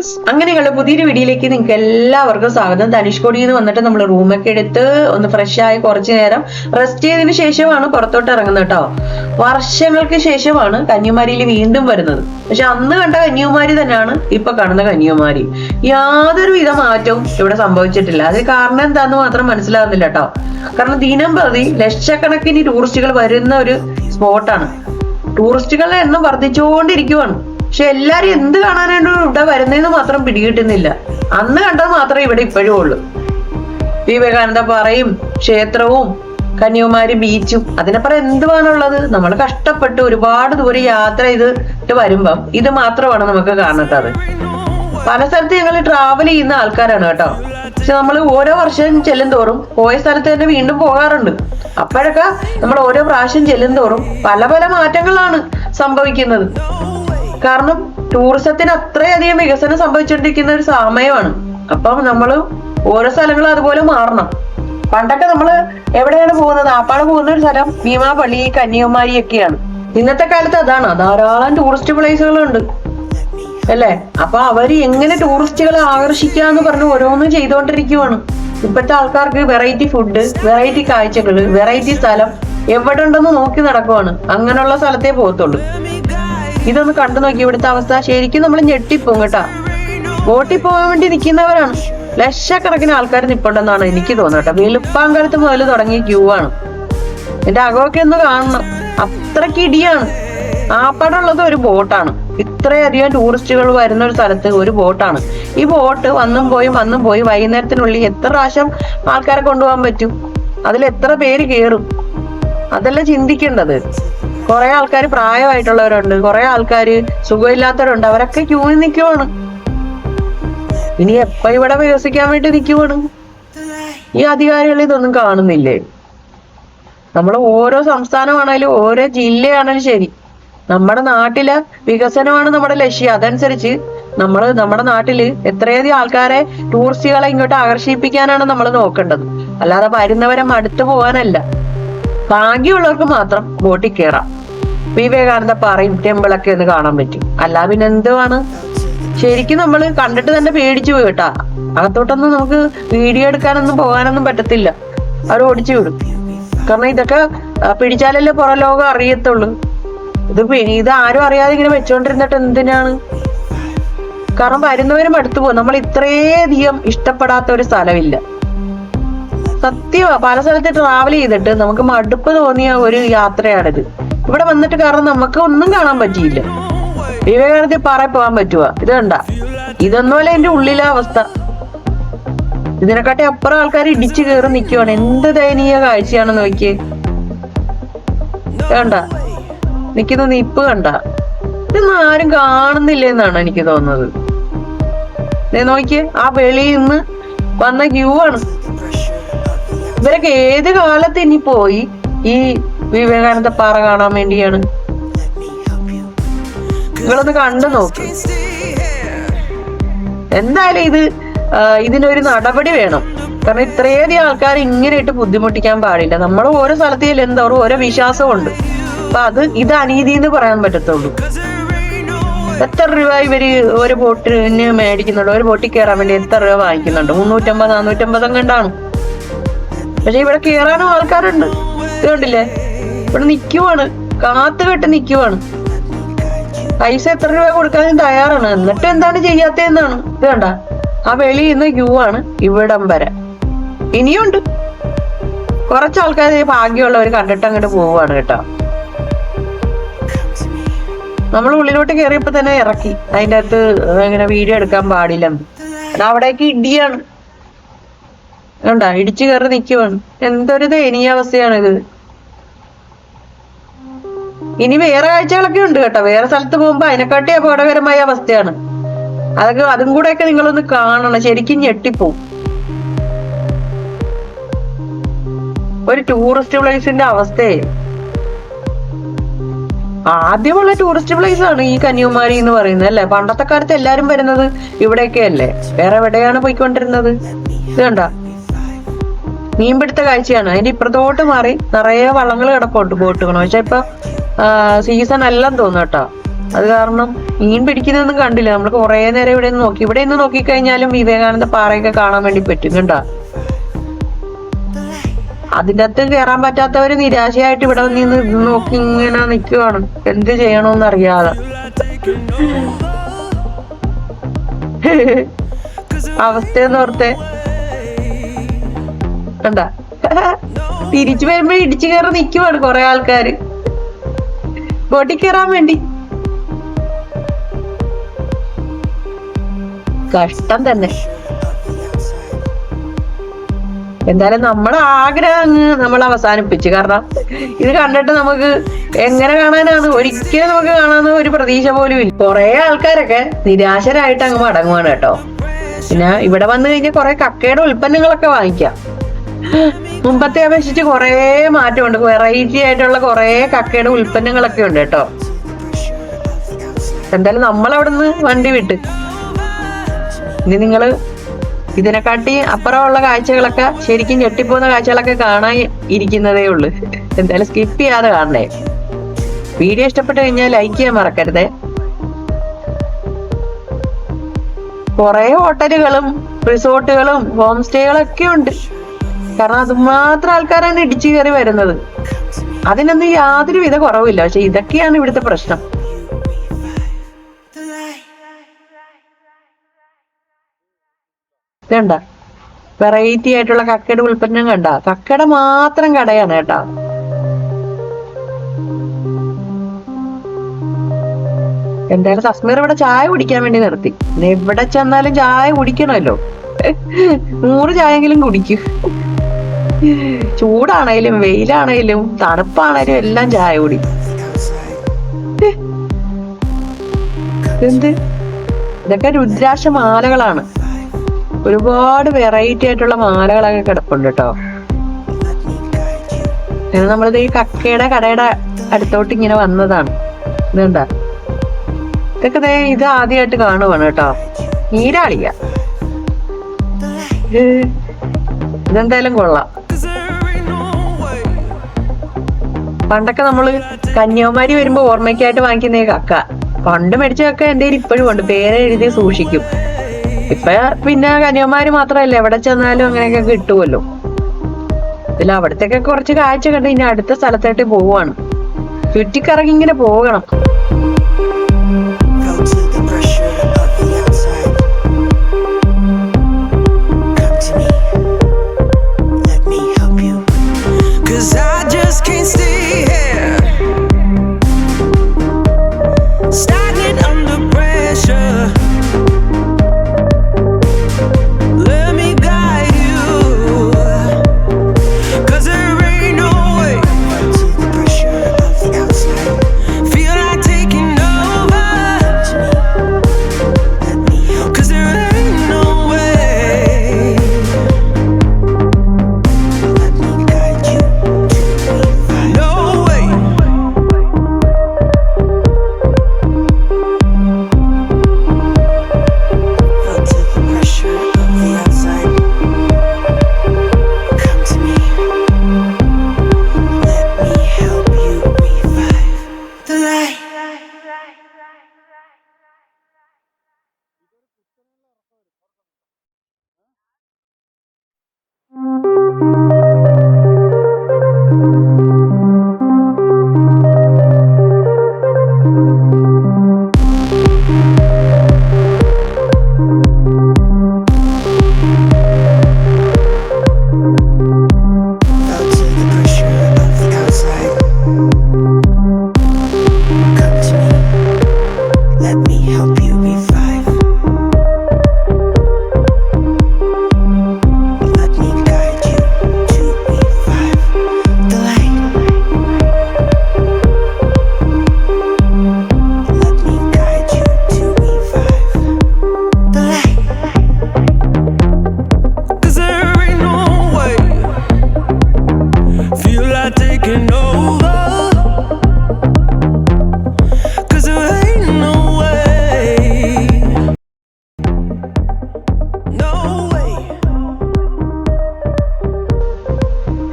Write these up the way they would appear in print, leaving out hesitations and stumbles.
Friends, അങ്ങനെയുള്ള പുതിയൊരു വീഡിയോയിലേക്ക് നിങ്ങൾക്ക് എല്ലാവർക്കും സ്വാഗതം. ധനുഷ്കോടിയിൽ നിന്ന് വന്നിട്ട് നമ്മൾ റൂമൊക്കെ എടുത്ത് ഒന്ന് ഫ്രഷ് ആയി കുറച്ചു നേരം റെസ്റ്റ് ചെയ്തതിന് ശേഷമാണ് പുറത്തോട്ട് ഇറങ്ങുന്നത് കേട്ടോ. വർഷങ്ങൾക്ക് ശേഷമാണ് കന്യാകുമാരിയിൽ വീണ്ടും വരുന്നത്. പക്ഷെ അന്ന് കണ്ട കന്യാകുമാരി തന്നെയാണ് ഇപ്പൊ കാണുന്ന കന്യാകുമാരി. യാതൊരു വിധ മാറ്റവും ഇവിടെ സംഭവിച്ചിട്ടില്ല. അതിന് കാരണം എന്താന്ന് മാത്രം മനസ്സിലാവുന്നില്ല കേട്ടോ. കാരണം ദിനം പ്രതി ലക്ഷക്കണക്കിന് ടൂറിസ്റ്റുകൾ വരുന്ന ഒരു സ്പോട്ടാണ്. ടൂറിസ്റ്റുകളുടെ എണ്ണം വർദ്ധിച്ചുകൊണ്ടിരിക്കുവാണ്. പക്ഷെ എല്ലാരും എന്ത് കാണാനാണ് ഇവിടെ വരുന്നതെന്ന് മാത്രം പിടികിട്ടുന്നില്ല. അന്ന് കണ്ടത് മാത്രമേ ഇവിടെ ഇപ്പോഴും ഉള്ളൂ. വിവേകാനന്ദ പാറയും ക്ഷേത്രവും കന്യാകുമാരി ബീച്ചും അതിനപ്പുറം എന്തുവാണുള്ളത്? നമ്മൾ കഷ്ടപ്പെട്ട് ഒരുപാട് ദൂരം യാത്ര ചെയ്തിട്ട് വരുമ്പം ഇത് മാത്രമാണ് നമുക്ക് കാണുന്നത്. പല സ്ഥലത്ത് ഞങ്ങൾ ട്രാവൽ ചെയ്യുന്ന ആൾക്കാരാണ് കേട്ടോ. പക്ഷെ നമ്മൾ ഓരോ വർഷം ചെല്ലും തോറും പോയ സ്ഥലത്ത് തന്നെ വീണ്ടും പോകാറുണ്ട്. അപ്പോഴൊക്കെ നമ്മൾ ഓരോ പ്രാവശ്യം ചെല്ലും തോറും പല പല മാറ്റങ്ങളാണ് സംഭവിക്കുന്നത്. കാരണം ടൂറിസത്തിന് അത്രയധികം വികസനം സംഭവിച്ചുകൊണ്ടിരിക്കുന്ന ഒരു സമയമാണ്. അപ്പം നമ്മൾ ഓരോ സ്ഥലങ്ങളും അതുപോലെ മാറണം. പണ്ടൊക്കെ നമ്മൾ എവിടെയാണ് പോകുന്നത്? ആപ്പാട് പോകുന്ന ഒരു സ്ഥലം ഭീമാപള്ളി, കന്യാകുമാരി ഒക്കെയാണ്. ഇന്നത്തെ കാലത്ത് അതാണ്. ധാരാളം ടൂറിസ്റ്റ് പ്ലേസുകളുണ്ട് അല്ലേ? അപ്പൊ അവര് എങ്ങനെ ടൂറിസ്റ്റുകളെ ആകർഷിക്കാന്ന് പറഞ്ഞ് ഓരോന്നും ചെയ്തുകൊണ്ടിരിക്കുവാണ്. ഇപ്പോഴത്തെ ആൾക്കാർക്ക് വെറൈറ്റി ഫുഡ്, വെറൈറ്റി കാഴ്ചകള്, വെറൈറ്റി സ്ഥലം എവിടെ ഉണ്ടെന്ന് നോക്കി നടക്കുവാണ്. അങ്ങനെയുള്ള സ്ഥലത്തേ പോകത്തുള്ളൂ. ഇതൊന്ന് കണ്ടു നോക്കി ഇവിടുത്തെ അവസ്ഥ. ശരിക്കും നമ്മൾ ഞെട്ടിപ്പോകും കേട്ടാ. ബോട്ടിൽ പോകാൻ വേണ്ടി നിൽക്കുന്നവരാണ് ലക്ഷക്കണക്കിന് ആൾക്കാർ നിൽപ്പുണ്ടെന്നാണ് എനിക്ക് തോന്നുന്നത് കേട്ടോ. വെളുപ്പാങ്കാലത്ത് മുതൽ തുടങ്ങിയ ക്യൂ ആണ്. എന്റെ അകമൊക്കെ ഒന്ന് കാണണം. അത്രയ്ക്ക് ഇടിയാണ്. ആപ്പാടുള്ളത് ഒരു ബോട്ടാണ്. ഇത്രയധികം ടൂറിസ്റ്റുകൾ വരുന്ന ഒരു സ്ഥലത്ത് ഒരു ബോട്ടാണ്. ഈ ബോട്ട് വന്നും പോയി വൈകുന്നേരത്തിനുള്ളിൽ എത്ര പ്രാവശ്യം ആൾക്കാരെ കൊണ്ടുപോകാൻ പറ്റും? അതിൽ എത്ര പേര് കയറും? അതല്ല ചിന്തിക്കേണ്ടത്. കുറെ ആൾക്കാർ പ്രായമായിട്ടുള്ളവരുണ്ട്, കുറെ ആൾക്കാര് സുഖമില്ലാത്തവരുണ്ട്. അവരൊക്കെ ക്യൂവിൽ നിൽക്കുവാണ്. ഇനി എപ്പ ഇവിടെ വികസിക്കാൻ വേണ്ടി നിൽക്കുവാണ്? ഈ അധികാരികൾ ഇതൊന്നും കാണുന്നില്ലേ? നമ്മൾ ഓരോ സംസ്ഥാനമാണേലും ഓരോ ജില്ലയാണേലും ശരി, നമ്മുടെ നാട്ടിലെ വികസനമാണ് നമ്മുടെ ലക്ഷ്യം. അതനുസരിച്ച് നമ്മുടെ നാട്ടില് എത്രയധികം ആൾക്കാരെ, ടൂറിസ്റ്റുകളെ ഇങ്ങോട്ട് ആകർഷിപ്പിക്കാനാണ് നമ്മൾ നോക്കേണ്ടത്. അല്ലാതെ വരുന്നവരെ മടുത്തു പോകാനല്ല. ഭാഗ്യമുള്ളവർക്ക് മാത്രം ബോട്ടിൽ കയറാം. വിവേകാനന്ദ പാറയും ടെമ്പിളൊക്കെ ഒന്ന് കാണാൻ പറ്റും. അല്ല പിന്നെ എന്തുവാണ്? ശരിക്കും നമ്മൾ കണ്ടിട്ട് തന്നെ പേടിച്ചു പോയി കേട്ടാ. അകത്തോട്ടൊന്നും നമുക്ക് വീഡിയോ എടുക്കാനൊന്നും പോകാനൊന്നും പറ്റത്തില്ല. അവർ ഓടിച്ചു വിടും. കാരണം ഇതൊക്കെ പിടിച്ചാലല്ലേ പുറം ലോകം അറിയത്തുള്ളൂ. ഇത് ആരും അറിയാതെ ഇങ്ങനെ വെച്ചോണ്ടിരുന്നിട്ട് എന്തിനാണ്? കാരണം വരുന്നവരും അടുത്തു പോകും. നമ്മൾ ഇത്രയധികം ഇഷ്ടപ്പെടാത്ത ഒരു സ്ഥലമില്ല. സത്യമാ. പല സ്ഥലത്ത് ട്രാവൽ ചെയ്തിട്ട് നമുക്ക് മടുപ്പ് തോന്നിയ ഒരു യാത്രയാണിത്. ഇവിടെ വന്നിട്ട് കാരണം നമുക്ക് ഒന്നും കാണാൻ പറ്റിയില്ല. വിവേകാനന്ദ പാറ പോകാൻ പറ്റുക? ഇത് കണ്ട. ഇതൊന്നുമല്ല എന്റെ ഉള്ളിലെ അവസ്ഥ. ഇതിനെക്കാട്ടി അപ്പുറം ആൾക്കാർ ഇടിച്ചു കയറി നിൽക്കുവാണ്. എന്ത് ദയനീയ കാഴ്ചയാണെന്ന് നോക്കിയേ. കണ്ട നിൽക്കുന്ന നിപ്പ് കണ്ട. ഇതൊന്നും ആരും കാണുന്നില്ലെന്നാണ് എനിക്ക് തോന്നുന്നത്. നോക്കിയേ, ആ വെളിയിൽ നിന്ന് വന്ന ക്യൂ ആണ്. ഇവരൊക്കെ ഏത് കാലത്ത് ഇനി പോയി ഈ വിവേകാനന്ദ പാറ കാണാൻ വേണ്ടിയാണ്? നിങ്ങളൊന്ന് കണ്ടു നോക്ക്. എന്തായാലും ഇതിനൊരു നടപടി വേണം. കാരണം ഇത്രയധികം ആൾക്കാർ ഇങ്ങനെ ഇട്ട് ബുദ്ധിമുട്ടിക്കാൻ പാടില്ല. നമ്മൾ ഓരോ സ്ഥലത്ത് ചെല്ലുന്നവരും ഓരോ വിശ്വാസമുണ്ട്. അപ്പൊ ഇത് അനീതി എന്ന് പറയാൻ പറ്റത്തുള്ളൂ. എത്ര രൂപ ഇവര് ഒരു ബോട്ടിന് മേടിക്കുന്നുണ്ട്? ഒരു ബോട്ടിൽ കയറാൻ വേണ്ടി എത്ര രൂപ വാങ്ങിക്കുന്നുണ്ട്? 350-450 കണ്ടാണ്. പക്ഷെ ഇവിടെ കയറാനും ആൾക്കാരുണ്ട്. ഇത് കണ്ടില്ലേ? ഇവിടെ നിൽക്കുവാണ്, കാത്തു കെട്ട് നിൽക്കുവാണ്. പൈസ എത്ര രൂപ കൊടുക്കാനും തയ്യാറാണ്. എന്നിട്ട് എന്താണ് ചെയ്യാത്തതെന്നാണ്. ഇത് കണ്ട, ആ വെളിയിൽ നിന്ന് ക്യൂ ആണ് ഇവിടം വരെ. ഇനിയുണ്ട് കുറച്ച് ആൾക്കാർ ഭാഗ്യമുള്ളവർ കണ്ടിട്ട് അങ്ങോട്ട് പോവാണ് കേട്ടോ. നമ്മൾ ഉള്ളിലോട്ട് കയറിയപ്പോ തന്നെ ഇറക്കി. അതിൻ്റെ അകത്ത് ഇങ്ങനെ വീഡിയോ എടുക്കാൻ പാടില്ലെന്ന്. അവിടേക്ക് ഇടിയാണ്. കണ്ടാ, ഇടിച്ചു കയറി നിൽക്കുവാണ്. എന്തൊരു ദയനീയ അവസ്ഥയാണിത്. ഇനി വേറെ കാഴ്ചകളൊക്കെ ഉണ്ട് കേട്ടോ. വേറെ സ്ഥലത്ത് പോകുമ്പോ അതിനെക്കാട്ടി അപകടകരമായ അവസ്ഥയാണ്. അതും കൂടെയൊക്കെ നിങ്ങളൊന്ന് കാണണം. ശരിക്കും ഞെട്ടിപ്പോവും. ഒരു ടൂറിസ്റ്റ് പ്ലേസിന്റെ അവസ്ഥയെ. ആദ്യമുള്ള ടൂറിസ്റ്റ് പ്ലേസ് ആണ് ഈ കന്യാകുമാരി എന്ന് പറയുന്നത് അല്ലേ? പണ്ടത്തെ കാലത്ത് എല്ലാരും വരുന്നത് ഇവിടെയൊക്കെ അല്ലേ? വേറെ എവിടെയാണ് പോയിക്കൊണ്ടിരുന്നത്? ഇത് കണ്ട, മീൻപിടുത്ത കാഴ്ചയാണ്. അതിന്റെ ഇപ്പുറത്തോട്ട് മാറി നിറയെ വള്ളങ്ങൾ കിടപ്പുണ്ട്, ബോട്ടുകൾ. പക്ഷെ ഇപ്പൊ സീസൺ എല്ലാം തോന്നും കേട്ടോ. അത് കാരണം മീൻ പിടിക്കുന്നതൊന്നും കണ്ടില്ല. നമ്മൾ കുറെ നേരം ഇവിടെ നിന്ന് നോക്കി. ഇവിടെ നിന്ന് നോക്കിക്കഴിഞ്ഞാലും വിവേകാനന്ദ പാറയൊക്കെ കാണാൻ വേണ്ടി പറ്റും കണ്ട. അതിൻ്റെ അകത്ത് കയറാൻ പറ്റാത്തവര് നിരാശയായിട്ട് ഇവിടെ നിന്ന് നോക്കി ഇങ്ങനെ നിൽക്കുവാണ്, എന്ത് ചെയ്യണോന്ന് അറിയാതെ. അവസ്ഥയെന്ന് ഓർത്തെ കണ്ട. തിരിച്ചു വരുമ്പോ ഇടിച്ചു കയറി നിൽക്കുവാണ് കുറെ ആൾക്കാര് ബോട്ടിൽ കയറാൻ വേണ്ടി. കഷ്ടം തന്നെ. എന്തായാലും നമ്മുടെ ആഗ്രഹം നമ്മൾ അവസാനിപ്പിച്ചു. കാരണം ഇത് കണ്ടിട്ട് നമുക്ക് എങ്ങനെ കാണാനാണ്, ഒരിക്കലും നമുക്ക് കാണാൻ ഒരു പ്രതീക്ഷ പോലും ഇല്ല. കുറെ ആൾക്കാരൊക്കെ നിരാശരായിട്ട് അങ്ങ് മടങ്ങുവാണ് കേട്ടോ. പിന്നെ ഇവിടെ വന്നു കഴിഞ്ഞാൽ കുറെ കക്കയുടെ ഉൽപ്പന്നങ്ങളൊക്കെ വാങ്ങിക്കാം. മുമ്പത്തെ അപേക്ഷിച്ച് കുറെ മാറ്റമുണ്ട്. വെറൈറ്റി ആയിട്ടുള്ള കുറെ കക്കയുടെ ഉൽപ്പന്നങ്ങളൊക്കെ ഉണ്ട് കേട്ടോ. എന്തായാലും നമ്മളവിടുന്ന് വണ്ടി വിട്ട് ഇനി നിങ്ങള് ഇതിനെക്കാട്ടി അപ്പുറമുള്ള കാഴ്ചകളൊക്കെ, ശരിക്കും ഞെട്ടിപ്പോകുന്ന കാഴ്ചകളൊക്കെ കാണാൻ ഇരിക്കുന്നതേ ഉള്ളു. എന്തായാലും സ്കിപ്പ് ചെയ്യാതെ കാണണേ. വീഡിയോ ഇഷ്ടപ്പെട്ട് കഴിഞ്ഞാൽ ലൈക്ക് ചെയ്യാൻ മറക്കരുതേ. കുറെ ഹോട്ടലുകളും റിസോർട്ടുകളും ഹോം സ്റ്റേകളൊക്കെ ഉണ്ട്. കാരണം അതുമാത്രം ആൾക്കാരാണ് ഇടിച്ചു കയറി വരുന്നത്. അതിനൊന്നും യാതൊരു വിധ കുറവില്ല. പക്ഷെ ഇതൊക്കെയാണ് ഇവിടുത്തെ പ്രശ്നം. കണ്ട വെറൈറ്റി ആയിട്ടുള്ള കക്കയുടെ ഉൽപ്പന്നം കണ്ട. കക്കയുടെ മാത്രം കടയാണ് കേട്ടാ. എന്തായാലും തസ്മീർ ഇവിടെ ചായ കുടിക്കാൻ വേണ്ടി നിർത്തി. എവിടെ ചെന്നാലും ചായ കുടിക്കണമല്ലോ. 100 ചായെങ്കിലും കുടിക്കും. ചൂടാണേലും വെയിലാണേലും തണുപ്പാണേലും എല്ലാം ചായ കുടി. എന്ത് ഇതൊക്കെ രുദ്രാക്ഷ മാലകളാണ്. ഒരുപാട് വെറൈറ്റി ആയിട്ടുള്ള മാലകളൊക്കെ കിടപ്പുണ്ട് കേട്ടോ. നമ്മളിത് ഈ കക്കയുടെ കടയുടെ അടുത്തോട്ട് ഇങ്ങനെ വന്നതാണ്. ഇതെന്താ ഇതൊക്കെ ഇത് ആദ്യമായിട്ട് കാണുവാണ് കേട്ടോ. നീരാളിയ. ഇതെന്തായാലും കൊള്ളാം. പണ്ടൊക്കെ നമ്മള് കന്യാകുമാരി വരുമ്പോ ഓർമ്മയ്ക്കായിട്ട് വാങ്ങിക്കുന്ന കക്ക, പണ്ട് മേടിച്ച കക്ക എന്റെ ഇപ്പോഴും ഉണ്ട്. പേര് എഴുതി സൂക്ഷിക്കും. ഇപ്പൊ പിന്നെ കന്യാകുമാരി മാത്രമല്ല, എവിടെ ചെന്നാലും അങ്ങനെയൊക്കെ കിട്ടുമല്ലോ. ഇതിൽ അവിടത്തേക്ക് കുറച്ച് കാഴ്ച കണ്ട് ഇനി അടുത്ത സ്ഥലത്തായിട്ട് പോവാണ്. ചുറ്റിക്കറങ്ങി ഇങ്ങനെ പോകണം.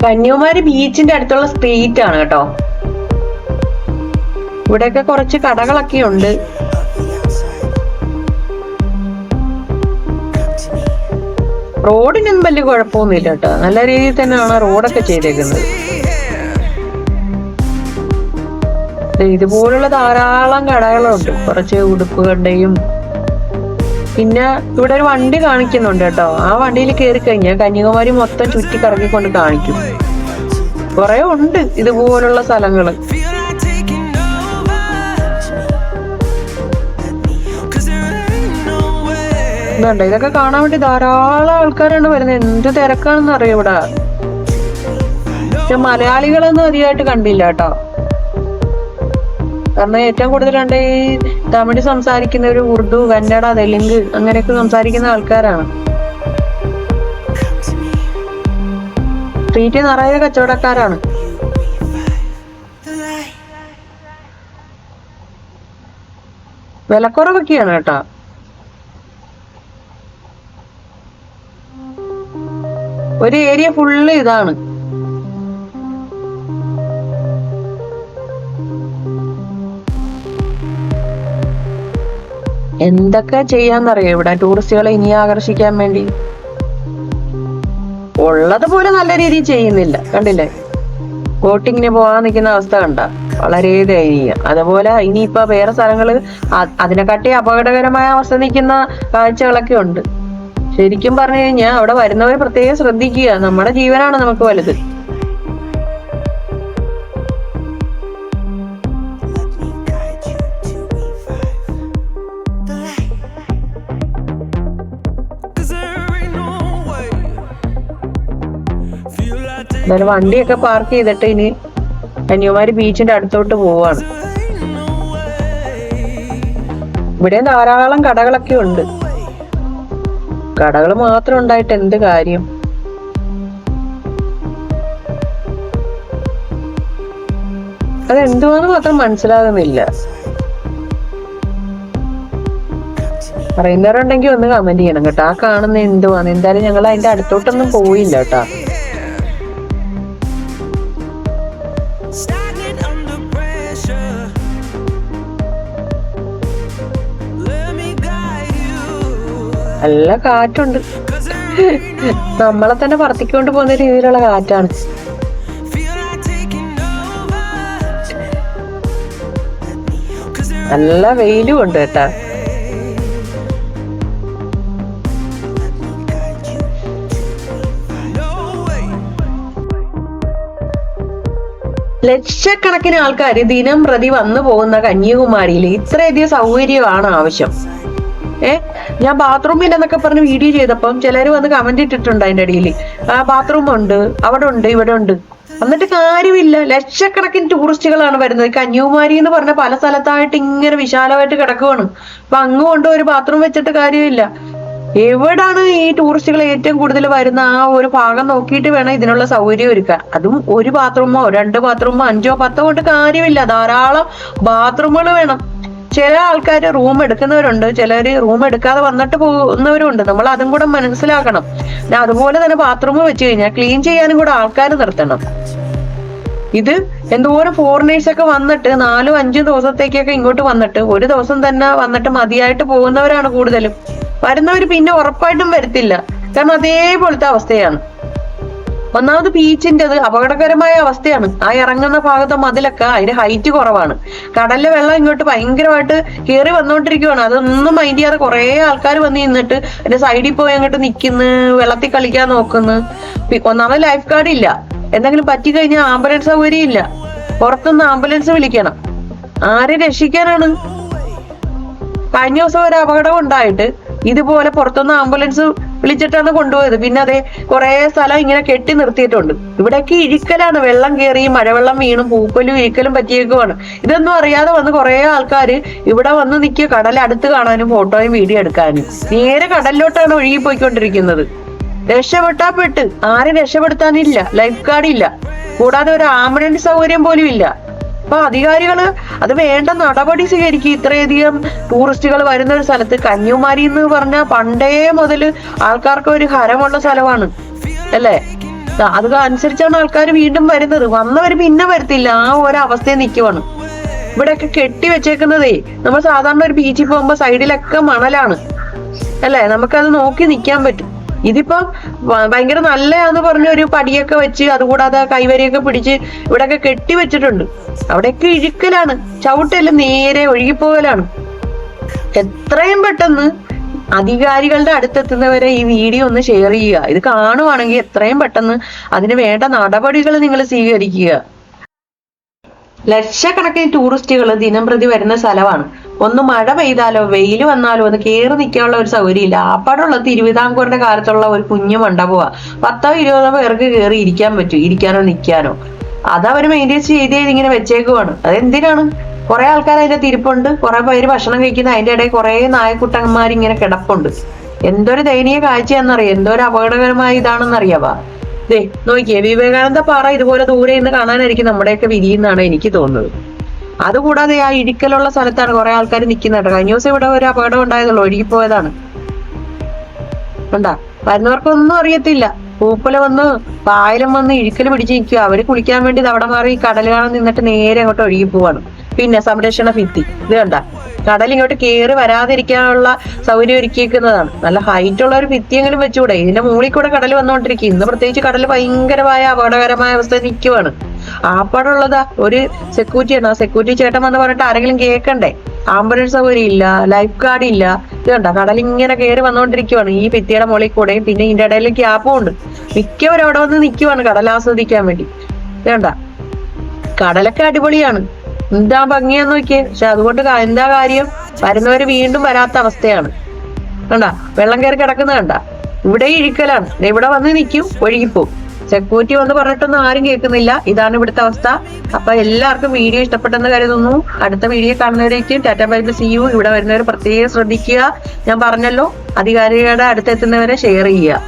കന്യാകുമാരി ബീച്ചിന്റെ അടുത്തുള്ള സ്ട്രീറ്റ് ആണ് കേട്ടോ. ഇവിടെയൊക്കെ കുറച്ച് കടകളൊക്കെ ഉണ്ട്. റോഡിനൊന്നും വലിയ കുഴപ്പമൊന്നുമില്ല കേട്ടോ, നല്ല രീതിയിൽ തന്നെയാണ് റോഡൊക്കെ ചെയ്തേക്കുന്നത്. ഇതുപോലുള്ള ധാരാളം കടകളുണ്ട്, കുറച്ച് ഉടുപ്പുകളുടെയും. പിന്നെ ഇവിടെ ഒരു വണ്ടി കാണിക്കുന്നുണ്ട് കേട്ടോ, ആ വണ്ടിയിൽ കയറി കഴിഞ്ഞാൽ കന്യാകുമാരി മൊത്തം ചുറ്റി കറങ്ങിക്കൊണ്ട് കാണിക്കും. കുറെ ഉണ്ട് ഇതുപോലുള്ള സ്ഥലങ്ങള്. ഇതുണ്ട്, ഇതൊക്കെ കാണാൻ വേണ്ടി ധാരാളം ആൾക്കാരാണ് വരുന്നത്. എന്ത് തിരക്കാണെന്ന് അറിയാം ഇവിടെ. പക്ഷെ മലയാളികളൊന്നും അധികമായിട്ട് കണ്ടില്ല കേട്ടോ, കാരണം ഏറ്റവും കൂടുതൽ കണ്ട ഈ തമിഴ് സംസാരിക്കുന്നവര്, ഉറുദു, കന്നഡ, തെലുങ്ക് അങ്ങനെയൊക്കെ സംസാരിക്കുന്ന ആൾക്കാരാണ്. സ്ട്രീറ്റ് നിറയെ കച്ചവടക്കാരാണ്. വിലക്കുറവൊക്കെയാണ് കേട്ടോ. ഒരു ഏരിയ ഫുള്ള് ഇതാണ്. എന്തൊക്കെ ചെയ്യാന്നറിയോ ഇവിടെ ടൂറിസ്റ്റുകളെ ഇനി ആകർഷിക്കാൻ വേണ്ടി. ഉള്ളതുപോലെ നല്ല രീതിയിൽ ചെയ്യുന്നില്ല, കണ്ടില്ലേ? ബോട്ടിങ്ങിന് പോകാൻ നിൽക്കുന്ന അവസ്ഥ കണ്ട, വളരെ ദയനീയം. അതുപോലെ ഇനിയിപ്പോ വേറെ സ്ഥലങ്ങള് അതിനെക്കാട്ടി അപകടകരമായ അവസ്ഥ നിൽക്കുന്ന കാഴ്ചകളൊക്കെ ഉണ്ട്. ശരിക്കും പറഞ്ഞു കഴിഞ്ഞാൽ അവിടെ വരുന്നവർ പ്രത്യേകം ശ്രദ്ധിക്കുക, നമ്മുടെ ജീവനാണ് നമുക്ക് വലുത്. എന്നാലും വണ്ടിയൊക്കെ പാർക്ക് ചെയ്തിട്ട് ഇനി കന്യാകുമാരി ബീച്ചിന്റെ അടുത്തോട്ട് പോവാണ്. ഇവിടെ ധാരാളം കടകളൊക്കെ ഉണ്ട്. കടകൾ മാത്രം ഉണ്ടായിട്ട് എന്ത് കാര്യം? അതെന്തുവാന്ന് മാത്രം മനസ്സിലാകുന്നില്ല. പറയുന്നവരുണ്ടെങ്കിൽ ഒന്ന് കമന്റ് ചെയ്യണം കേട്ടോ, ആ കാണുന്ന എന്തുവാന്ന്. എന്തായാലും ഞങ്ങൾ അതിന്റെ അടുത്തോട്ടൊന്നും പോയില്ല കേട്ടോ. നല്ല കാറ്റുണ്ട്, നമ്മളെ തന്നെ പറത്തിക്കൊണ്ട് പോകുന്ന രീതിയിലുള്ള കാറ്റാണ്. നല്ല വെയിലും ഉണ്ട് കേട്ടാ. ലക്ഷക്കണക്കിന് ആൾക്കാർ ദിനം പ്രതി വന്നു പോകുന്ന കന്യാകുമാരിയിൽ ഇത്രയധികം സൗകര്യമാണ് ആവശ്യം. ഞാൻ ബാത്റൂമിൽ എന്നൊക്കെ പറഞ്ഞ് വീഡിയോ ചെയ്തപ്പം ചിലര് വന്ന് കമന്റ് ഇട്ടിട്ടുണ്ട് അതിന്റെ ഇടയിൽ, ബാത്റൂം ഉണ്ട്, അവിടെ ഉണ്ട്, ഇവിടെ ഉണ്ട്. എന്നിട്ട് കാര്യമില്ല, ലക്ഷക്കണക്കിന് ടൂറിസ്റ്റുകളാണ് വരുന്നത്. കന്യാകുമാരി എന്ന് പറഞ്ഞ പല സ്ഥലത്തായിട്ട് ഇങ്ങനെ വിശാലമായിട്ട് കിടക്കുവാണ്. അപ്പൊ അങ്ങ് കൊണ്ട് ഒരു ബാത്റൂം വെച്ചിട്ട് കാര്യമില്ല. എവിടാണ് ഈ ടൂറിസ്റ്റുകൾ ഏറ്റവും കൂടുതൽ വരുന്ന ആ ഒരു ഭാഗം നോക്കിയിട്ട് വേണം ഇതിനുള്ള സൗകര്യം ഒരുക്കാൻ. അതും ഒരു ബാത്റൂമോ 2 ബാത്റൂമോ 5ഓ 10ഓ കൊണ്ട് കാര്യമില്ല, ധാരാളം ബാത്റൂമുകൾ വേണം. ചില ആൾക്കാർ റൂം എടുക്കുന്നവരുണ്ട്, ചിലര് റൂം എടുക്കാതെ വന്നിട്ട് പോകുന്നവരുണ്ട്. നമ്മൾ അതും കൂടെ മനസ്സിലാക്കണം. അതുപോലെ തന്നെ ബാത്റൂം വെച്ച് കഴിഞ്ഞാൽ ക്ലീൻ ചെയ്യാനും കൂടെ ആൾക്കാർ നിർത്തണം. ഇത് എന്തോരം ഫോറിനേഴ്സ് ഒക്കെ വന്നിട്ട് 4-5 ദിവസത്തേക്കൊക്കെ ഇങ്ങോട്ട് വന്നിട്ട് ഒരു ദിവസം തന്നെ വന്നിട്ട് മതിയായിട്ട് പോകുന്നവരാണ് കൂടുതലും. വരുന്നവർ പിന്നെ ഉറപ്പായിട്ടും വരത്തില്ല, കാരണം അതേപോലത്തെ അവസ്ഥയാണ്. ഒന്നാമത് ബീച്ചിൻ്റെത് അപകടകരമായ അവസ്ഥയാണ്. ആ ഇറങ്ങുന്ന ഭാഗത്തെ മതിലൊക്കെ അതിന്റെ ഹൈറ്റ് കുറവാണ്. കടലിലെ വെള്ളം ഇങ്ങോട്ട് ഭയങ്കരമായിട്ട് കയറി വന്നുകൊണ്ടിരിക്കുവാണ്. അതൊന്നും മൈൻഡ് ചെയ്യാതെ കുറെ ആൾക്കാർ വന്ന് നിന്നിട്ട് അതിന്റെ സൈഡിൽ പോയി അങ്ങോട്ട് നിൽക്കുന്നു, വെള്ളത്തിൽ കളിക്കാൻ നോക്കുന്നു. ഒന്നാമത് ലൈഫ് ഗാർഡ് ഇല്ല, എന്തെങ്കിലും പറ്റിക്കഴിഞ്ഞാൽ ആംബുലൻസ് സൗകര്യം ഇല്ല, പുറത്തുനിന്ന് ആംബുലൻസ് വിളിക്കണം. ആരെ രക്ഷിക്കാനാണ്? കഴിഞ്ഞ ദിവസം ഒരു അപകടം ഉണ്ടായിട്ട് ഇതുപോലെ പുറത്തുനിന്ന് ആംബുലൻസ് വിളിച്ചിട്ടാണ് കൊണ്ടുപോയത്. പിന്നെ അതെ കുറെ സ്ഥലം ഇങ്ങനെ കെട്ടി നിർത്തിയിട്ടുണ്ട്. ഇവിടേക്ക് ഇഴിക്കലാണ്, വെള്ളം കയറി മഴവെള്ളം വീണും പൂപ്പലും ഇഴിക്കലും പറ്റിയേക്കുവാണ്. ഇതൊന്നും അറിയാതെ വന്ന് കുറെ ആൾക്കാർ ഇവിടെ വന്ന് നിൽക്കുക, കടലടുത്ത് കാണാനും ഫോട്ടോയും വീഡിയോ എടുക്കാനും. നേരെ കടലിലോട്ടാണ് ഒഴുകി പോയിക്കൊണ്ടിരിക്കുന്നത്. രക്ഷപ്പെട്ടാ പെട്ട്, ആരും രക്ഷപ്പെടുത്താനില്ല, ലൈഫ് ഗാർഡ് ഇല്ല, കൂടാതെ ഒരു ആംബുലൻസ് സൗകര്യം പോലും ഇല്ല. അപ്പൊ അധികാരികള് അത് വേണ്ട നടപടി സ്വീകരിക്കും. ഇത്രയധികം ടൂറിസ്റ്റുകൾ വരുന്ന ഒരു സ്ഥലത്ത്, കന്യാകുമാരി എന്ന് പറഞ്ഞാൽ പണ്ടേ മുതൽ ആൾക്കാർക്ക് ഒരു ഹരമുള്ള സ്ഥലമാണ് അല്ലേ? അത് അനുസരിച്ചാണ് ആൾക്കാർ വീണ്ടും വരുന്നത്. വന്നവര് പിന്നെ വരത്തില്ല, ആ ഒരു അവസ്ഥയിൽ നിൽക്കുവാണ്. ഇവിടെയൊക്കെ കെട്ടി വെച്ചേക്കുന്നതേ, നമ്മൾ സാധാരണ ഒരു ബീച്ചിൽ പോകുമ്പോ സൈഡിലൊക്കെ മണലാണ് അല്ലേ, നമുക്കത് നോക്കി നിൽക്കാൻ പറ്റും. ഇതിപ്പോ ഭയങ്കര നല്ലതാന്ന് പറഞ്ഞ ഒരു പടിയൊക്കെ വെച്ച്, അതുകൂടാതെ കൈവരിയൊക്കെ പിടിച്ച് ഇവിടെയൊക്കെ കെട്ടി വെച്ചിട്ടുണ്ട്. അവിടെയൊക്കെ ഇഴുക്കലാണ്, ചവിട്ടല്ല, നേരെ ഒഴുകിപ്പോകലാണ്. എത്രയും പെട്ടെന്ന് അധികാരികളുടെ അടുത്തെത്തുന്നവരെ ഈ വീഡിയോ ഒന്ന് ഷെയർ ചെയ്യുക. ഇത് കാണുവാണെങ്കിൽ എത്രയും പെട്ടെന്ന് അതിന് വേണ്ട നടപടികൾ നിങ്ങൾ സ്വീകരിക്കുക. ലക്ഷക്കണക്കിന് ടൂറിസ്റ്റുകൾ ദിനം പ്രതി വരുന്ന സ്ഥലമാണ്. ഒന്ന് മഴ പെയ്താലോ വെയിൽ വന്നാലോ ഒന്ന് കയറി നിൽക്കാനുള്ള ഒരു സൗകര്യമില്ല. ആപ്പാടുള്ളത് തിരുവിതാംകൂറിന്റെ കാലത്തുള്ള ഒരു കുഞ്ഞു മണ്ഡപമാ. 10-20 പേർക്ക് കയറി ഇരിക്കാൻ പറ്റും, ഇരിക്കാനോ നിൽക്കാനോ. അതവര് മെയിൻറ്റെയിൻ ചെയ്ത് ഇങ്ങനെ വെച്ചേക്കുവാണ്. അതെന്തിനാണ്? കുറെ ആൾക്കാർ അതിന്റെ തിരിപ്പുണ്ട്, കുറെ പേര് ഭക്ഷണം കഴിക്കുന്ന, അതിന്റെ ഇടയിൽ കുറെ നായക്കുട്ടന്മാരിങ്ങനെ കിടപ്പുണ്ട്. എന്തൊരു ദയനീയ കാഴ്ചയാണെന്നറിയാം, എന്തോരു അപകടകരമായ ഇതാണെന്നറിയാവാ. ദേ നോക്കിയേ, വിവേകാനന്ദ പാറ ഇതുപോലെ ദൂരെ നിന്ന് കാണാനായിരിക്കും നമ്മുടെയൊക്കെ വിധിയെന്നാണ് എനിക്ക് തോന്നുന്നത്. അതുകൂടാതെ ആ ഇടുക്കലുള്ള സ്ഥലത്താണ് കുറെ ആൾക്കാർ നിൽക്കുന്നത്. കഴിഞ്ഞ ദിവസം ഇവിടെ ഒരു അപകടം ഉണ്ടായതുള്ളൂ, ഒഴുകിപ്പോയതാണ്. ഉണ്ടാ വരുന്നവർക്കൊന്നും അറിയത്തില്ല. പൂപ്പല വന്ന് പായലം വന്ന് ഇഴുക്കൽ പിടിച്ച് നിൽക്കുക. അവര് കുളിക്കാൻ വേണ്ടി അവിടെ മാറി കടൽ കാണാൻ നിന്നിട്ട് നേരെ അങ്ങോട്ട് ഒഴുകി പോവാണ്. പിന്നെ സംരക്ഷണ ഭിത്തി ഇത് കണ്ട, കടൽ ഇങ്ങോട്ട് കയറി വരാതിരിക്കാനുള്ള സൗകര്യം ഒരുക്കിയിരിക്കുന്നതാണ്. നല്ല ഹൈറ്റ് ഉള്ള ഒരു ഭിത്തിയെങ്കിലും വെച്ചുകൂടെ? ഇതിന്റെ മുകളിൽ കൂടെ കടൽ വന്നുകൊണ്ടിരിക്കും. ഇന്ന് പ്രത്യേകിച്ച് കടൽ ഭയങ്കരമായ അപകടകരമായ അവസ്ഥ നിൽക്കുവാണ്. ആപ്പാടുള്ളതാ ഒരു സെക്യൂരിറ്റിയാണ്. ആ സെക്യൂരിറ്റി ചേട്ടൻ വന്ന് പറഞ്ഞിട്ട് ആരെങ്കിലും കേൾക്കണ്ടേ? ആംബുലൻസ് സൗകര്യം ഇല്ല, ലൈഫ് ഗാർഡ് ഇല്ല. ഇത് കണ്ട, കടലിങ്ങനെ കയറി വന്നുകൊണ്ടിരിക്കുവാണ് ഈ ഭിത്തിയുടെ മുകളിൽ കൂടെയും. പിന്നെ ഇതിന്റെ ഇടയിൽ ഗ്യാപ്പും ഉണ്ട്. മിക്കവരും അവിടെ വന്ന് നിൽക്കുവാണ് കടൽ ആസ്വദിക്കാൻ വേണ്ടി. ഇത് കണ്ട, കടലൊക്കെ അടിപൊളിയാണ്, എന്താ ഭംഗിയാന്ന് നോക്കിയേ. പക്ഷെ അതുകൊണ്ട് എന്താ കാര്യം? വരുന്നവര് വീണ്ടും വരാത്ത അവസ്ഥയാണ്. കണ്ട, വെള്ളം കയറി കിടക്കുന്നത് കണ്ട. ഇവിടെ ഇഴുക്കലാണ്. ഇവിടെ വന്ന് നിൽക്കും, ഒഴുകിപ്പോവും. സെക്യൂരിറ്റി വന്ന് പറഞ്ഞിട്ടൊന്നും ആരും കേൾക്കുന്നില്ല. ഇതാണ് ഇവിടുത്തെ അവസ്ഥ. അപ്പൊ എല്ലാവർക്കും വീഡിയോ ഇഷ്ടപ്പെട്ടെന്ന് കരുതുന്നു. അടുത്ത വീഡിയോ കാണുന്നവരേക്കും tata bye bye, see you. ഇവിടെ വരുന്നവർ പ്രത്യേകം ശ്രദ്ധിക്കുക. ഞാൻ പറഞ്ഞല്ലോ, അധികാരികളുടെ അടുത്തെത്തുന്നവരെ ഷെയർ ചെയ്യുക.